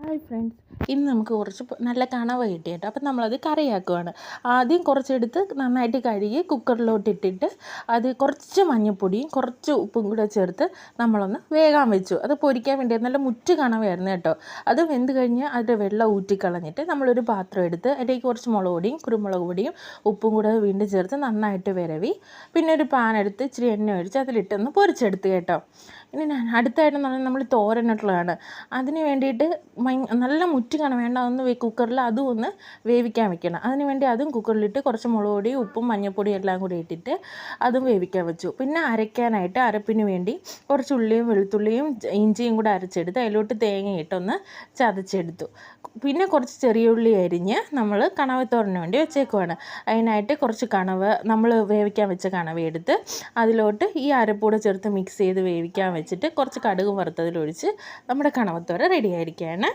Hi friends, ഇന്ന് നമുക്ക് കുറച്ച് നല്ല കണവ കിട്ടി കേട്ടോ. അപ്പം നമ്മളത് കറിയാക്കുവാണ്. ആദ്യം കുറച്ചെടുത്ത് നന്നായിട്ട് കഴുകി കുക്കറിലോട്ട് ഇട്ടിട്ട് അത് കുറച്ച് മഞ്ഞൾപ്പൊടിയും കുറച്ച് ഉപ്പും കൂടെ ചേർത്ത് നമ്മളൊന്ന് വേകാൻ വെച്ചു. അത് പൊരിക്കാൻ വേണ്ടി നല്ല മുറ്റ് കണവയായിരുന്നു കേട്ടോ. അത് വെന്ത് കഴിഞ്ഞ് അതിൻ്റെ വെള്ളം ഊറ്റിക്കളഞ്ഞിട്ട് നമ്മളൊരു പാത്രം എടുത്ത് അതിലേക്ക് കുറച്ച് മുളക് പൊടിയും കുരുമുളക് പൊടിയും ഉപ്പും കൂടെ വീണ്ടും ചേർത്ത് നന്നായിട്ട് വിരവി പിന്നെ ഒരു പാൻ എടുത്ത് ഇച്ചിരി എണ്ണ ഒഴിച്ച് അതിലിട്ടൊന്ന് പൊരിച്ചെടുത്ത് കേട്ടോ. ഇനി അടുത്തായിട്ടെന്ന് പറഞ്ഞാൽ നമ്മൾ തോരനിട്ടുള്ളതാണ്. അതിന് വേണ്ടിയിട്ട് നല്ല മുറ്റ് കണവേണ്ട ഒന്ന് കുക്കറിൽ അതും ഒന്ന് വേവിക്കാൻ വെക്കണം. അതിന് വേണ്ടി അതും കുക്കറിലിട്ട് കുറച്ച് മുളക് പൊടിയും ഉപ്പും മഞ്ഞൾപ്പൊടിയും എല്ലാം കൂടി ഇട്ടിട്ട് അതും വേവിക്കാൻ വെച്ചു. പിന്നെ അരയ്ക്കാനായിട്ട് അരപ്പിന് വേണ്ടി കുറച്ച് ഉള്ളിയും വെളുത്തുള്ളിയും ഇഞ്ചിയും കൂടെ അരച്ചെടുത്ത് അതിലോട്ട് തേങ്ങയിട്ടൊന്ന് ചതച്ചെടുത്തു. പിന്നെ കുറച്ച് ചെറിയ ഉള്ളി അരിഞ്ഞ് നമ്മൾ കണവത്തോരന് വേണ്ടി വെച്ചേക്കുവാണ്. അതിനായിട്ട് കുറച്ച് കണവ നമ്മൾ വേവിക്കാൻ വെച്ച കണവ എടുത്ത് അതിലോട്ട് ഈ അരപ്പൂടെ ചേർത്ത് മിക്സ് ചെയ്ത് വേവിക്കാൻ വെച്ചിട്ട് കുറച്ച് കടുക് വറുത്തതിലൊഴിച്ച് നമ്മുടെ കണവത്തോര റെഡി ആയിരിക്കുകയാണ്.